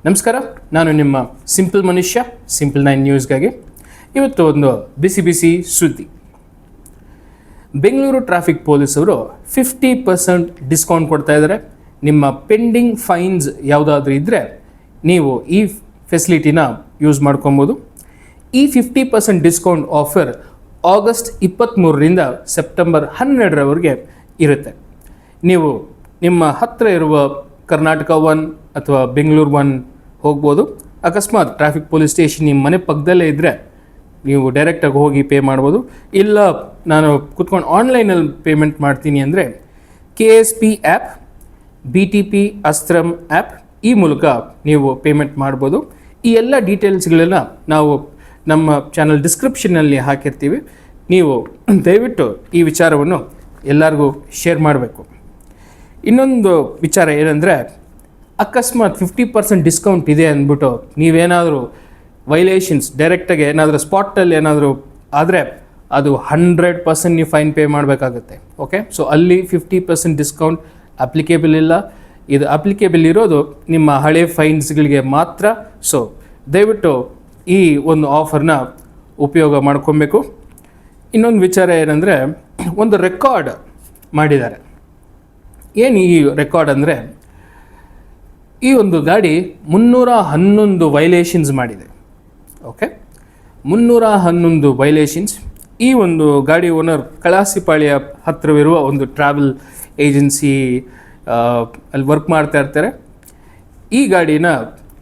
ನಮಸ್ಕಾರ, ನಾನು ನಿಮ್ಮ ಸಿಂಪಲ್ ಮನುಷ್ಯ ಸಿಂಪಲ್ 9 ನ್ಯೂಸ್ಗಾಗಿ. ಇವತ್ತು ಒಂದು ಬಿಸಿ ಬಿಸಿ ಸುದ್ದಿ. ಬೆಂಗಳೂರು ಟ್ರಾಫಿಕ್ ಪೊಲೀಸವರು 50% ಡಿಸ್ಕೌಂಟ್ ಕೊಡ್ತಾ ಇದ್ದಾರೆ. ನಿಮ್ಮ ಪೆಂಡಿಂಗ್ ಫೈನ್ಸ್ ಯಾವುದಾದ್ರೂ ಇದ್ದರೆ ನೀವು ಈ ಫೆಸಿಲಿಟಿನ ಯೂಸ್ ಮಾಡ್ಕೊಬೋದು. ಈ 50% ಡಿಸ್ಕೌಂಟ್ ಆಫರ್ ಆಗಸ್ಟ್ 23ರಿಂದ ಸೆಪ್ಟೆಂಬರ್ 12ರವರೆಗೆ ಇರುತ್ತೆ. ನೀವು ನಿಮ್ಮ ಹತ್ತಿರ ಇರುವ ಕರ್ನಾಟಕ 1 ಅಥವಾ ಬೆಂಗಳೂರು 1 ಹೋಗ್ಬೋದು. ಅಕಸ್ಮಾತ್ ಟ್ರಾಫಿಕ್ ಪೊಲೀಸ್ ಸ್ಟೇಷನ್ ನಿಮ್ಮ ಮನೆ ಪಕ್ಕದಲ್ಲೇ ಇದ್ದರೆ ನೀವು ಡೈರೆಕ್ಟಾಗಿ ಹೋಗಿ ಪೇ ಮಾಡ್ಬೋದು. ಇಲ್ಲ ನಾನು ಕೂತ್ಕೊಂಡು ಆನ್ಲೈನಲ್ಲಿ ಪೇಮೆಂಟ್ ಮಾಡ್ತೀನಿ ಅಂದರೆ KSP ಆ್ಯಪ್, BTP ಅಸ್ತ್ರಮ್ ಆ್ಯಪ್ ಈ ಮೂಲಕ ನೀವು ಪೇಮೆಂಟ್ ಮಾಡ್ಬೋದು. ಈ ಎಲ್ಲ ಡೀಟೇಲ್ಸ್ಗಳೆಲ್ಲ ನಾವು ನಮ್ಮ ಚಾನಲ್ ಡಿಸ್ಕ್ರಿಪ್ಷನ್ನಲ್ಲಿ ಹಾಕಿರ್ತೀವಿ. ನೀವು ದಯವಿಟ್ಟು ಈ ವಿಚಾರವನ್ನು ಎಲ್ಲರಿಗೂ ಶೇರ್ ಮಾಡಬೇಕು. ಇನ್ನೊಂದು ವಿಚಾರ ಏನಂದರೆ, ಅಕಸ್ಮಾತ್ 50% ಡಿಸ್ಕೌಂಟ್ ಇದೆ ಅಂದ್ಬಿಟ್ಟು ನೀವೇನಾದರೂ ವೈಲೇಷನ್ಸ್ ಡೈರೆಕ್ಟಾಗಿ ಏನಾದರೂ ಸ್ಪಾಟಲ್ಲಿ ಏನಾದರೂ ಆದರೆ ಅದು 100% ನೀವು ಫೈನ್ ಪೇ ಮಾಡಬೇಕಾಗುತ್ತೆ. ಓಕೆ, ಸೊ ಅಲ್ಲಿ 50% ಡಿಸ್ಕೌಂಟ್ ಅಪ್ಲಿಕೇಬಲ್ ಇಲ್ಲ. ಇದು ಅಪ್ಲಿಕೇಬಲ್ ಇರೋದು ನಿಮ್ಮ ಹಳೆ ಫೈನ್ಸ್ಗಳಿಗೆ ಮಾತ್ರ. ಸೊ ದಯವಿಟ್ಟು ಈ ಒಂದು ಆಫರ್ನ ಉಪಯೋಗ ಮಾಡ್ಕೊಬೇಕು. ಇನ್ನೊಂದು ವಿಚಾರ ಏನಂದರೆ, ಒಂದು ರೆಕಾರ್ಡ್ ಮಾಡಿದ್ದಾರೆ. ಏನು ಈ ರೆಕಾರ್ಡ್ ಅಂದರೆ, ಈ ಒಂದು ಗಾಡಿ 311 ವೈಲೇಷನ್ಸ್ ಮಾಡಿದೆ. Okay, 311 violations. ಈ ಒಂದು ಗಾಡಿ ಓನರ್ ಕಳಾಸಿಪಾಳ್ಯ ಹತ್ತಿರವಿರುವ ಒಂದು ಟ್ರಾವೆಲ್ ಏಜೆನ್ಸಿ ಅಲ್ಲಿ ವರ್ಕ್ ಮಾಡ್ತಾ ಇರ್ತಾರೆ. ಈ ಗಾಡಿನ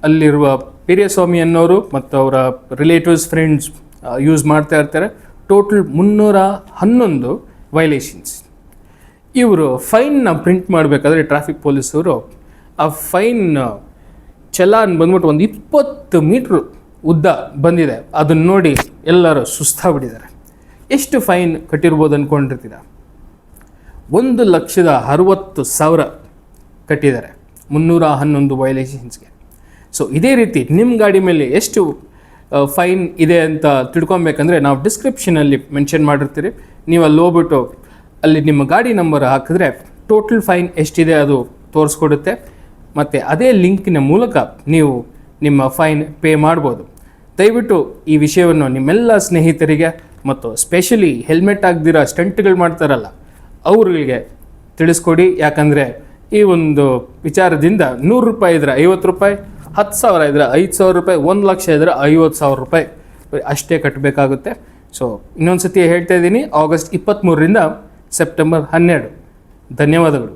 ಅಲ್ಲಿರುವ ಪೆರಿಯಸ್ವಾಮಿ ಅನ್ನೋರು ಮತ್ತು ಅವರ ರಿಲೇಟಿವ್ಸ್ ಫ್ರೆಂಡ್ಸ್ ಯೂಸ್ ಮಾಡ್ತಾ ಇರ್ತಾರೆ. Total 311 violations. ಇವರು ಫೈನ್ನ ಪ್ರಿಂಟ್ ಮಾಡಬೇಕಾದ್ರೆ ಟ್ರಾಫಿಕ್ ಪೊಲೀಸವರು ಆ ಫೈನ್ ಚಲಾನ್ ಬಂದ್ಬಿಟ್ಟು ಒಂದು 20 ಮೀಟ್ರ್ ಉದ್ದ ಬಂದಿದೆ. ಅದನ್ನು ನೋಡಿ ಎಲ್ಲರೂ ಸುಸ್ತಾಗ್ಬಿಟ್ಟಿದ್ದಾರೆ. ಎಷ್ಟು ಫೈನ್ ಕಟ್ಟಿರ್ಬೋದು ಅಂದ್ಕೊಂಡಿರ್ತೀರ? 1,60,000 ಕಟ್ಟಿದ್ದಾರೆ 311 ವೈಲೇಷನ್ಸ್ಗೆ. ಸೊ ಇದೇ ರೀತಿ ನಿಮ್ಮ ಗಾಡಿ ಮೇಲೆ ಎಷ್ಟು ಫೈನ್ ಇದೆ ಅಂತ ತಿಳ್ಕೊಬೇಕಂದ್ರೆ ನಾವು ಡಿಸ್ಕ್ರಿಪ್ಷನಲ್ಲಿ ಮೆನ್ಷನ್ ಮಾಡಿರ್ತೀರಿ. ನೀವು ಅಲ್ಲಿ ಹೋಗ್ಬಿಟ್ಟು ಅಲ್ಲಿ ನಿಮ್ಮ ಗಾಡಿ ನಂಬರ್ ಹಾಕಿದ್ರೆ ಟೋಟಲ್ ಫೈನ್ ಎಷ್ಟಿದೆ ಅದು ತೋರಿಸ್ಕೊಡುತ್ತೆ. ಮತ್ತು ಅದೇ ಲಿಂಕಿನ ಮೂಲಕ ನೀವು ನಿಮ್ಮ ಫೈನ್ ಪೇ ಮಾಡ್ಬೋದು. ದಯವಿಟ್ಟು ಈ ವಿಷಯವನ್ನು ನಿಮ್ಮೆಲ್ಲ ಸ್ನೇಹಿತರಿಗೆ ಮತ್ತು ಸ್ಪೆಷಲಿ ಹೆಲ್ಮೆಟ್ ಆಗದಿರೋ ಸ್ಟಂಟ್ಗಳು ಮಾಡ್ತಾರಲ್ಲ ಅವ್ರಿಗೆ ತಿಳಿಸ್ಕೊಡಿ. ಯಾಕಂದರೆ ಈ ಒಂದು ವಿಚಾರದಿಂದ 100 ರೂಪಾಯಿ ಇದ್ರೆ 50 ರೂಪಾಯಿ, 10,000 ಇದ್ರೆ 5,000 ರೂಪಾಯಿ, 1,00,000 ಇದ್ರೆ 50,000 ರೂಪಾಯಿ ಅಷ್ಟೇ ಕಟ್ಟಬೇಕಾಗುತ್ತೆ. ಸೊ ಇನ್ನೊಂದು ಸತಿ ಹೇಳ್ತಾ ಇದ್ದೀನಿ, ಆಗಸ್ಟ್ 23ರಿಂದ ಸೆಪ್ಟೆಂಬರ್ 12. ಧನ್ಯವಾದಗಳು.